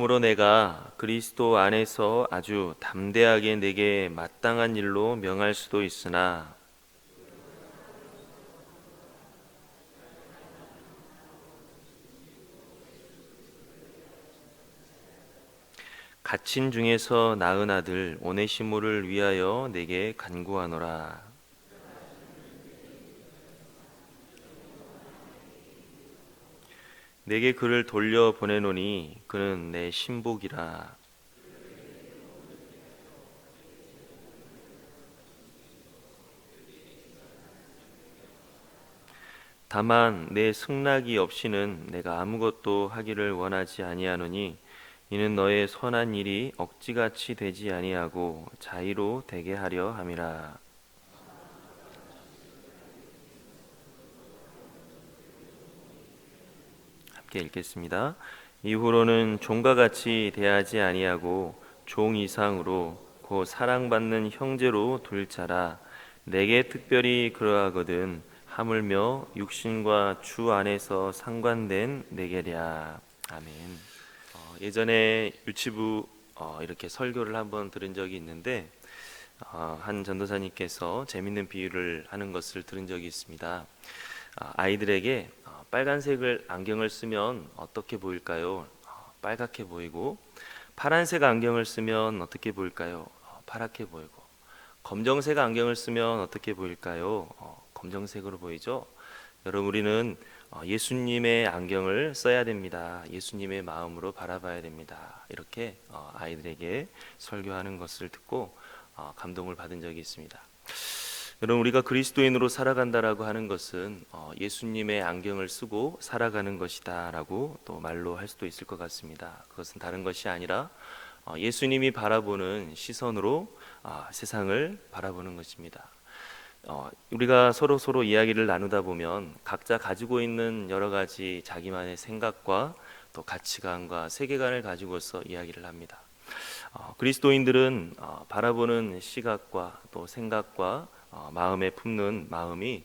그러므로 내가 그리스도 안에서 아주 담대하게 내게 마땅한 일로 명할 수도 있으나 갇힌 중에서 낳은 아들 오네시모를 위하여 내게 간구하노라. 내게 그를 돌려 보내노니 그는 내 신복이라. 다만 내 승낙이 없이는 내가 아무것도 하기를 원하지 아니하노니 이는 너의 선한 일이 억지같이 되지 아니하고 자의로 되게 하려 함이라. 함께 읽겠습니다. 이후로는 종과 같이 대하지 아니하고 종 이상으로 곧 사랑받는 형제로 둘 자라. 내게 특별히 그러하거든 하물며 육신과 주 안에서 상관된 내게랴. 아멘. 예전에 유치부 이렇게 설교를 한번 들은 적이 있는데 한 전도사님께서 재밌는 비유를 하는 것을 들은 적이 있습니다. 아이들에게 빨간색을 안경을 쓰면 어떻게 보일까요? 빨갛게 보이고, 파란색 안경을 쓰면 어떻게 보일까요? 파랗게 보이고, 검정색 안경을 쓰면 어떻게 보일까요? 검정색으로 보이죠? 여러분, 우리는 예수님의 안경을 써야 됩니다. 예수님의 마음으로 바라봐야 됩니다. 이렇게 아이들에게 설교하는 것을 듣고 감동을 받은 적이 있습니다. 여러분, 우리가 그리스도인으로 살아간다라고 하는 것은 예수님의 안경을 쓰고 살아가는 것이다 라고 또 말로 할 수도 있을 것 같습니다. 그것은 다른 것이 아니라 예수님이 바라보는 시선으로 세상을 바라보는 것입니다. 우리가 서로 이야기를 나누다 보면 각자 가지고 있는 여러 가지 자기만의 생각과 또 가치관과 세계관을 가지고서 이야기를 합니다. 그리스도인들은 바라보는 시각과 또 생각과 마음에 품는 마음이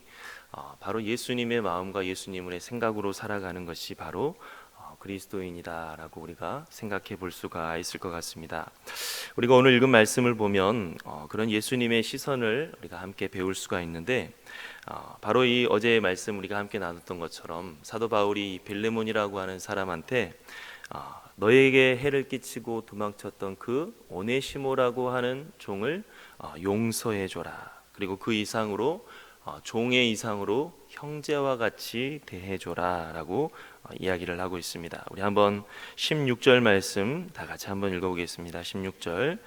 바로 예수님의 마음과 예수님의 생각으로 살아가는 것이 바로 그리스도인이다라고 우리가 생각해 볼 수가 있을 것 같습니다. 우리가 오늘 읽은 말씀을 보면 그런 예수님의 시선을 우리가 함께 배울 수가 있는데 바로 이 어제의 말씀 우리가 함께 나눴던 것처럼 사도 바울이 빌레몬이라고 하는 사람한테 너에게 해를 끼치고 도망쳤던 그 오네시모라고 하는 종을 용서해 줘라. 그리고 그 이상으로 종의 이상으로 형제와 같이 대해 줘라라고 이야기를 하고 있습니다. 우리 한번 16절 말씀 다 같이 한번 읽어보겠습니다. 16절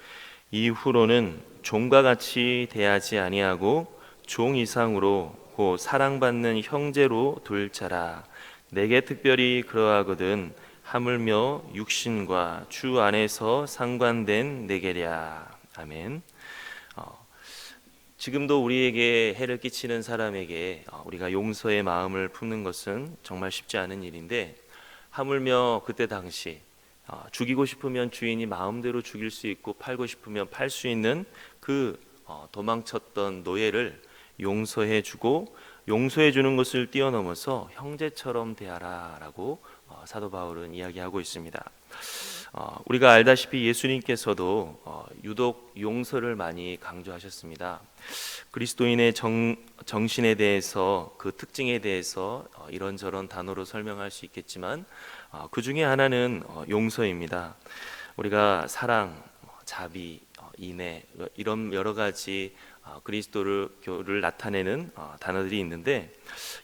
이후로는 종과 같이 대하지 아니하고 종 이상으로 곧 사랑받는 형제로 둘 자라. 내게 특별히 그러하거든 하물며 육신과 주 안에서 상관된 내게랴. 아멘. 지금도 우리에게 해를 끼치는 사람에게 우리가 용서의 마음을 품는 것은 정말 쉽지 않은 일인데 하물며 그때 당시 죽이고 싶으면 주인이 마음대로 죽일 수 있고 팔고 싶으면 팔 수 있는 그 도망쳤던 노예를 용서해 주고 용서해 주는 것을 뛰어넘어서 형제처럼 대하라라고 사도 바울은 이야기하고 있습니다. 우리가 알다시피 예수님께서도 유독 용서를 많이 강조하셨습니다. 그리스도인의 정신에 대해서 그 특징에 대해서 이런저런 단어로 설명할 수 있겠지만 그 중에 하나는 용서입니다. 우리가 사랑, 자비, 인애 이런 여러 가지 그리스도를 나타내는 단어들이 있는데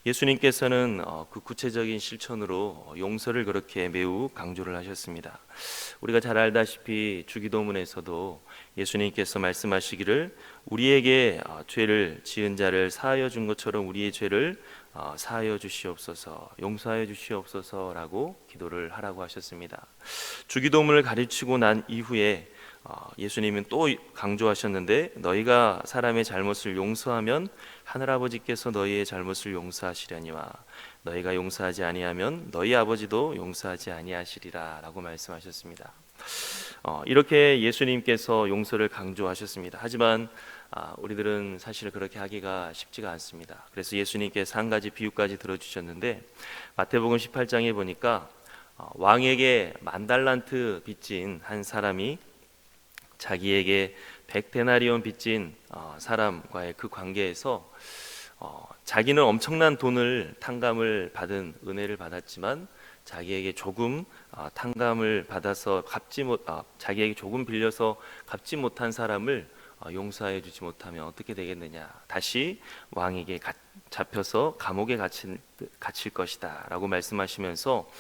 예수님께서는 그 구체적인 실천으로 용서를 그렇게 매우 강조를 하셨습니다. 우리가 잘 알다시피 주기도문에서도 예수님께서 말씀하시기를 우리에게 죄를 지은 자를 사하여 준 것처럼 우리의 죄를 사하여 주시옵소서, 용서하여 주시옵소서라고 기도를 하라고 하셨습니다. 주기도문을 가르치고 난 이후에 예수님은 또 강조하셨는데 너희가 사람의 잘못을 용서하면 하늘아버지께서 너희의 잘못을 용서하시려니와 너희가 용서하지 아니하면 너희 아버지도 용서하지 아니하시리라 라고 말씀하셨습니다. 이렇게 예수님께서 용서를 강조하셨습니다. 하지만 우리들은 사실 그렇게 하기가 쉽지가 않습니다. 그래서 예수님께서 한 가지 비유까지 들어주셨는데 마태복음 18장에 보니까 왕에게 10,000달란트 빚진 한 사람이 자기에게 100데나리온 빚진 사람과의 그 관계에서 자기는 엄청난 돈을 탕감을 받은 은혜를 받았지만 자기에게 조금 탕감을 받아서 자기에게 조금 빌려서 갚지 못한 사람을 용서해 주지 못하면 어떻게 되겠느냐, 다시 왕에게 잡혀서 감옥에 갇힐 것이다 라고 말씀하시면서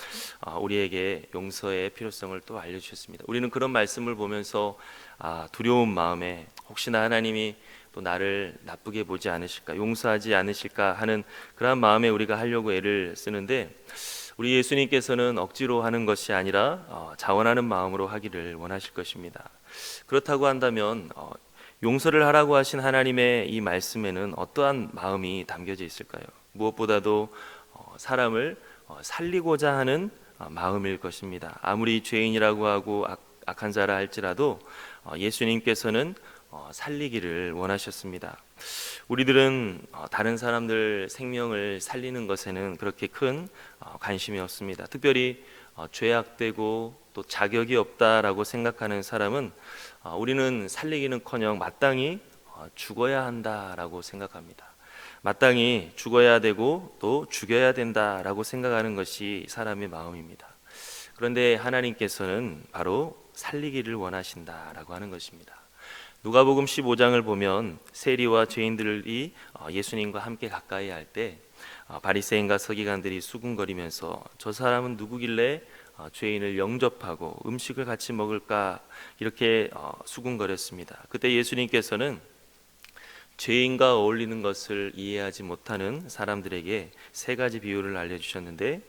우리에게 용서의 필요성을 또 알려주셨습니다. 우리는 그런 말씀을 보면서 두려운 마음에 혹시나 하나님이 또 나를 나쁘게 보지 않으실까, 용서하지 않으실까 하는 그러한 마음에 우리가 하려고 애를 쓰는데, 우리 예수님께서는 억지로 하는 것이 아니라 자원하는 마음으로 하기를 원하실 것입니다. 그렇다고 한다면 용서를 하라고 하신 하나님의 이 말씀에는 어떠한 마음이 담겨져 있을까요? 무엇보다도 사람을 살리고자 하는 마음일 것입니다. 아무리 죄인이라고 하고 악한 자라 할지라도 예수님께서는 살리기를 원하셨습니다. 우리들은 다른 사람들 생명을 살리는 것에는 그렇게 큰 관심이 없습니다. 특별히 죄악되고 또 자격이 없다라고 생각하는 사람은 우리는 살리기는커녕 마땅히 죽어야 한다라고 생각합니다. 마땅히 죽어야 되고 또 죽여야 된다라고 생각하는 것이 사람의 마음입니다. 그런데 하나님께서는 바로 살리기를 원하신다라고 하는 것입니다. 누가복음 15장을 보면 세리와 죄인들이 예수님과 함께 가까이 할 때 바리새인과 서기관들이 수군거리면서 저 사람은 누구길래 죄인을 영접하고 음식을 같이 먹을까 이렇게 수군거렸습니다. 그때 예수님께서는 죄인과 어울리는 것을 이해하지 못하는 사람들에게 세 가지 비유를 알려주셨는데,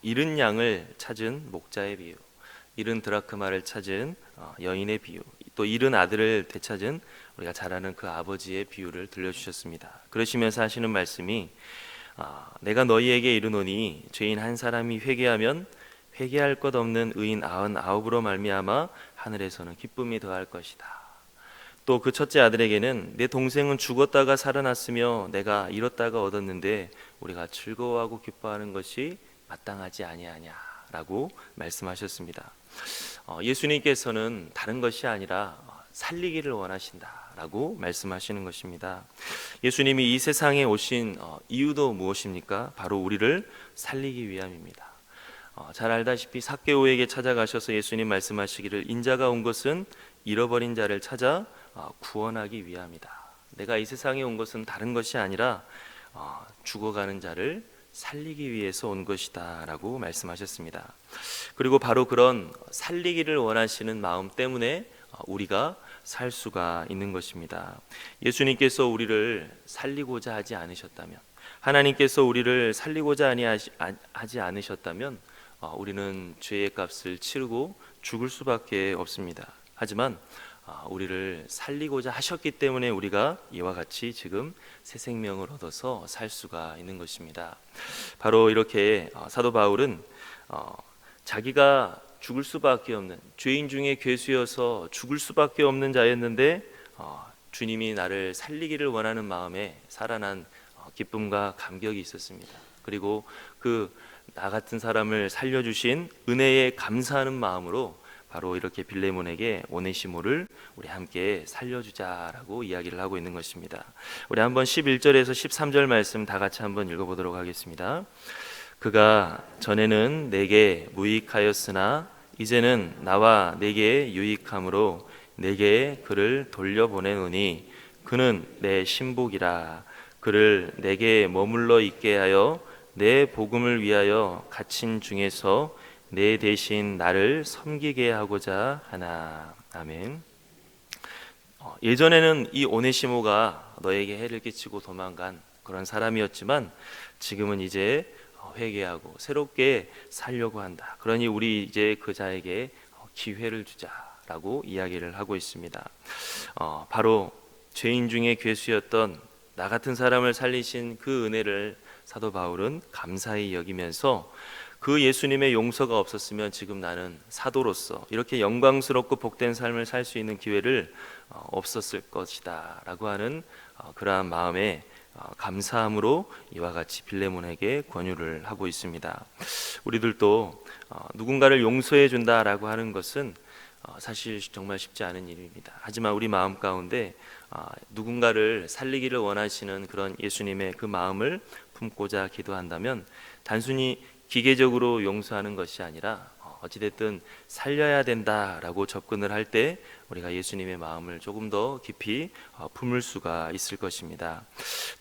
잃은 양을 찾은 목자의 비유, 잃은 드라크마를 찾은 여인의 비유, 또 잃은 아들을 되찾은 우리가 잘 아는 그 아버지의 비유를 들려주셨습니다. 그러시면서 하시는 말씀이 내가 너희에게 이르노니 죄인 한 사람이 회개하면 회개할 것 없는 의인 99으로 말미암아 하늘에서는 기쁨이 더할 것이다. 또 그 첫째 아들에게는 내 동생은 죽었다가 살아났으며 내가 잃었다가 얻었는데 우리가 즐거워하고 기뻐하는 것이 마땅하지 아니하냐라고 말씀하셨습니다. 예수님께서는 다른 것이 아니라 살리기를 원하신다라고 말씀하시는 것입니다. 예수님이 이 세상에 오신 이유도 무엇입니까? 바로 우리를 살리기 위함입니다. 잘 알다시피 삭개오에게 찾아가셔서 예수님 말씀하시기를 인자가 온 것은 잃어버린 자를 찾아 구원하기 위함이다. 내가 이 세상에 온 것은 다른 것이 아니라 죽어가는 자를 살리기 위해서 온 것이다 라고 말씀하셨습니다. 그리고 바로 그런 살리기를 원하시는 마음 때문에 우리가 살 수가 있는 것입니다. 예수님께서 우리를 살리고자 하지 않으셨다면, 하나님께서 우리를 살리고자 하지 않으셨다면 우리는 죄의 값을 치르고 죽을 수밖에 없습니다. 하지만 우리를 살리고자 하셨기 때문에 우리가 이와 같이 지금 새 생명을 얻어서 살 수가 있는 것입니다. 바로 이렇게 사도 바울은 자기가 죽을 수밖에 없는 죄인 중에 괴수여서 죽을 수밖에 없는 자였는데 주님이 나를 살리기를 원하는 마음에 살아난 기쁨과 감격이 있었습니다. 그리고 그 나 같은 사람을 살려주신 은혜에 감사하는 마음으로 바로 이렇게 빌레몬에게 오네시모를 우리 함께 살려주자라고 이야기를 하고 있는 것입니다. 우리 한번 11절에서 13절 말씀 다 같이 한번 읽어보도록 하겠습니다. 그가 전에는 내게 무익하였으나 이제는 나와 내게 유익함으로 내게 그를 돌려보내노니 그는 내 신복이라. 그를 내게 머물러 있게 하여 내 복음을 위하여 갇힌 중에서 내 대신 나를 섬기게 하고자 하나. 아멘. 예전에는 이 오네시모가 너에게 해를 끼치고 도망간 그런 사람이었지만 지금은 이제 회개하고 새롭게 살려고 한다. 그러니 우리 이제 그 자에게 기회를 주자라고 이야기를 하고 있습니다. 바로 죄인 중에 괴수였던 나 같은 사람을 살리신 그 은혜를 사도 바울은 감사히 여기면서 그 예수님의 용서가 없었으면 지금 나는 사도로서 이렇게 영광스럽고 복된 삶을 살 수 있는 기회를 없었을 것이다 라고 하는 그러한 마음에 감사함으로 이와 같이 빌레몬에게 권유를 하고 있습니다. 우리들도 누군가를 용서해 준다라고 하는 것은 사실 정말 쉽지 않은 일입니다. 하지만 우리 마음 가운데 누군가를 살리기를 원하시는 그런 예수님의 그 마음을 품고자 기도한다면 단순히 기계적으로 용서하는 것이 아니라 어찌됐든 살려야 된다라고 접근을 할 때 우리가 예수님의 마음을 조금 더 깊이 품을 수가 있을 것입니다.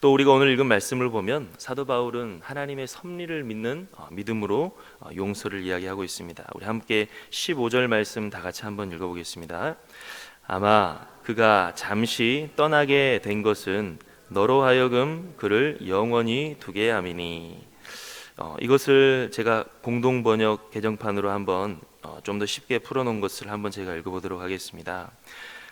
또 우리가 오늘 읽은 말씀을 보면 사도 바울은 하나님의 섭리를 믿는 믿음으로 용서를 이야기하고 있습니다. 우리 함께 15절 말씀 다 같이 한번 읽어보겠습니다. 아마 그가 잠시 떠나게 된 것은 너로 하여금 그를 영원히 두게 함이니. 이것을 제가 공동 번역 개정판으로 한번 좀 더 쉽게 풀어놓은 것을 한번 제가 읽어보도록 하겠습니다.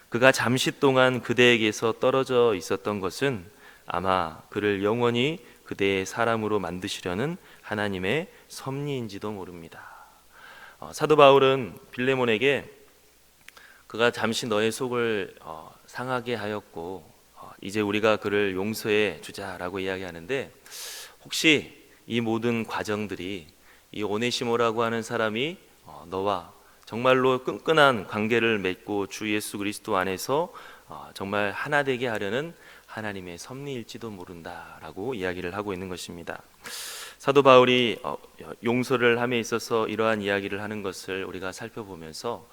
그가 잠시 동안 그대에게서 떨어져 있었던 것은 아마 그를 영원히 그대의 사람으로 만드시려는 하나님의 섭리인지도 모릅니다. 사도 바울은 빌레몬에게 그가 잠시 너의 속을 상하게 하였고 이제 우리가 그를 용서해 주자라고 이야기하는데, 혹시 이 모든 과정들이 이 오네시모라고 하는 사람이 너와 정말로 끈끈한 관계를 맺고 주 예수 그리스도 안에서 정말 하나 되게 하려는 하나님의 섭리일지도 모른다라고 이야기를 하고 있는 것입니다. 사도 바울이 용서를 함에 있어서 이러한 이야기를 하는 것을 우리가 살펴보면서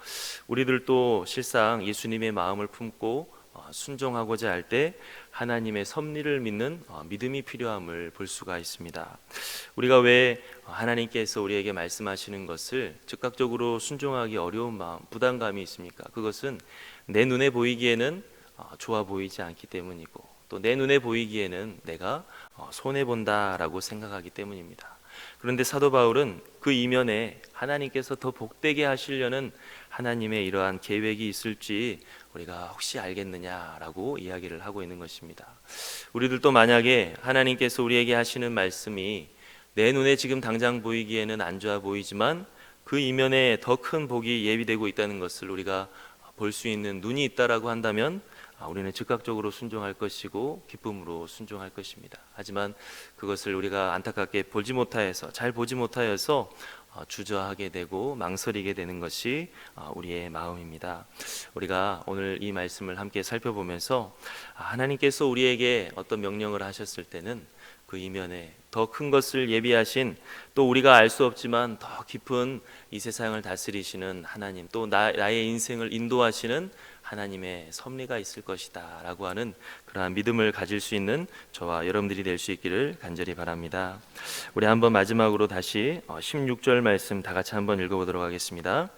우리들도 실상 예수님의 마음을 품고 순종하고자 할 때 하나님의 섭리를 믿는 믿음이 필요함을 볼 수가 있습니다. 우리가 왜 하나님께서 우리에게 말씀하시는 것을 즉각적으로 순종하기 어려운 마음, 부담감이 있습니까? 그것은 내 눈에 보이기에는 좋아 보이지 않기 때문이고, 또 내 눈에 보이기에는 내가 손해본다라고 생각하기 때문입니다. 그런데 사도 바울은 그 이면에 하나님께서 더 복되게 하시려는 하나님의 이러한 계획이 있을지 우리가 혹시 알겠느냐라고 이야기를 하고 있는 것입니다. 우리들도 만약에 하나님께서 우리에게 하시는 말씀이 내 눈에 지금 당장 보이기에는 안 좋아 보이지만 그 이면에 더 큰 복이 예비되고 있다는 것을 우리가 볼 수 있는 눈이 있다라고 한다면 우리는 즉각적으로 순종할 것이고 기쁨으로 순종할 것입니다. 하지만 그것을 우리가 안타깝게 잘 보지 못하여서 주저하게 되고 망설이게 되는 것이 우리의 마음입니다. 우리가 오늘 이 말씀을 함께 살펴보면서 하나님께서 우리에게 어떤 명령을 하셨을 때는 그 이면에 더 큰 것을 예비하신, 또 우리가 알 수 없지만 더 깊은 이 세상을 다스리시는 하나님, 또 나의 인생을 인도하시는 하나님의 섭리가 있을 것이다 라고 하는 그러한 믿음을 가질 수 있는 저와 여러분들이 될 수 있기를 간절히 바랍니다. 우리 한번 마지막으로 다시 16절 말씀 다 같이 한번 읽어보도록 하겠습니다.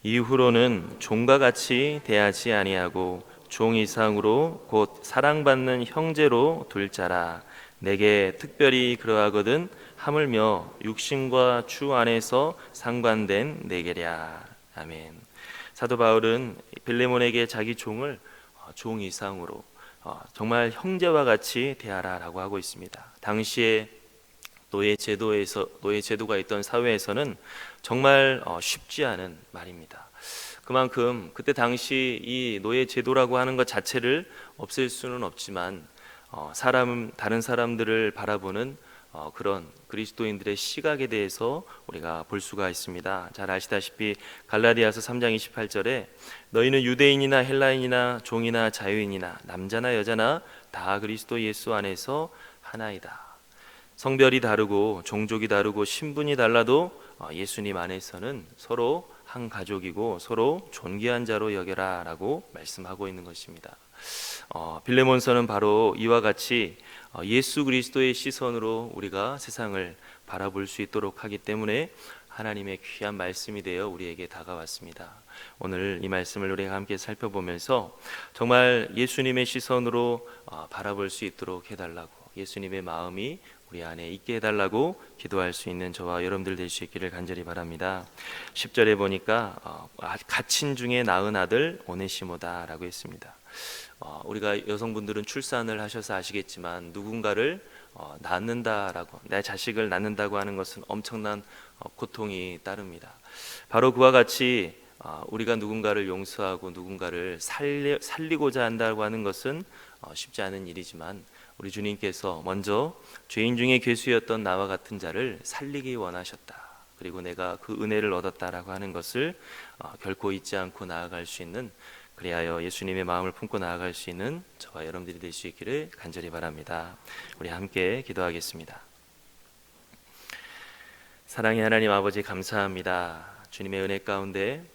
이후로는 종과 같이 대하지 아니하고 종 이상으로 곧 사랑받는 형제로 둘 자라. 내게 특별히 그러하거든 하물며 육신과 주 안에서 상관된 내게랴. 아멘. 사도 바울은 빌레몬에게 자기 종을 종 이상으로 정말 형제와 같이 대하라라고 하고 있습니다. 당시에 노예 제도가 있던 사회에서는 정말 쉽지 않은 말입니다. 그만큼 그때 당시 이 노예 제도라고 하는 것 자체를 없앨 수는 없지만 다른 사람들을 바라보는 그런 그리스도인들의 시각에 대해서 우리가 볼 수가 있습니다. 잘 아시다시피 갈라디아서 3장 28절에 너희는 유대인이나 헬라인이나 종이나 자유인이나 남자나 여자나 다 그리스도 예수 안에서 하나이다. 성별이 다르고 종족이 다르고 신분이 달라도 예수님 안에서는 서로 한 가족이고 서로 존귀한 자로 여겨라 라고 말씀하고 있는 것입니다. 빌레몬서는 바로 이와 같이 예수 그리스도의 시선으로 우리가 세상을 바라볼 수 있도록 하기 때문에 하나님의 귀한 말씀이 되어 우리에게 다가왔습니다. 오늘 이 말씀을 우리가 함께 살펴보면서 정말 예수님의 시선으로 바라볼 수 있도록 해달라고, 예수님의 마음이 우리 안에 있게 해달라고 기도할 수 있는 저와 여러분들 될 수 있기를 간절히 바랍니다. 10절에 보니까 갇힌 중에 낳은 아들 오네시모다 라고 했습니다. 우리가 여성분들은 출산을 하셔서 아시겠지만 누군가를 낳는다라고, 내 자식을 낳는다고 하는 것은 엄청난 고통이 따릅니다. 바로 그와 같이 우리가 누군가를 용서하고 누군가를 살리고자 한다고 하는 것은 쉽지 않은 일이지만 우리 주님께서 먼저 죄인 중에 괴수였던 나와 같은 자를 살리기 원하셨다. 그리고 내가 그 은혜를 얻었다라고 하는 것을 결코 잊지 않고 나아갈 수 있는, 그리하여 예수님의 마음을 품고 나아갈 수 있는 저와 여러분들이 될 수 있기를 간절히 바랍니다. 우리 함께 기도하겠습니다. 사랑의 하나님 아버지, 감사합니다. 주님의 은혜 가운데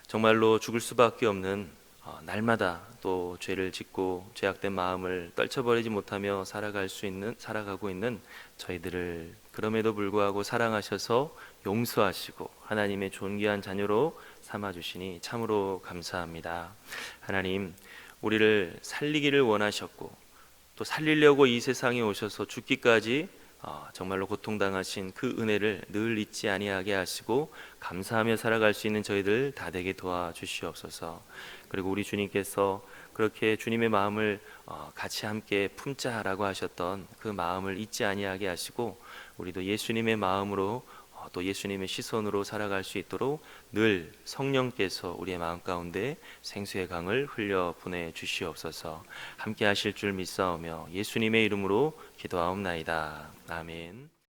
정말로 죽을 수밖에 없는, 날마다 또 죄를 짓고 죄악된 마음을 떨쳐버리지 못하며 살아가고 있는 저희들을 그럼에도 불구하고 사랑하셔서 용서하시고 하나님의 존귀한 자녀로 삼아주시니 참으로 감사합니다. 하나님, 우리를 살리기를 원하셨고 또 살리려고 이 세상에 오셔서 죽기까지 정말로 고통당하신 그 은혜를 늘 잊지 아니하게 하시고 감사하며 살아갈 수 있는 저희들 다 되게 도와주시옵소서. 그리고 우리 주님께서 그렇게 주님의 마음을 같이 함께 품자라고 하셨던 그 마음을 잊지 아니하게 하시고 우리도 예수님의 마음으로 또 예수님의 시선으로 살아갈 수 있도록 늘 성령께서 우리의 마음 가운데 생수의 강을 흘려 보내 주시옵소서. 함께 하실 줄 믿사오며 예수님의 이름으로 기도하옵나이다. 아멘.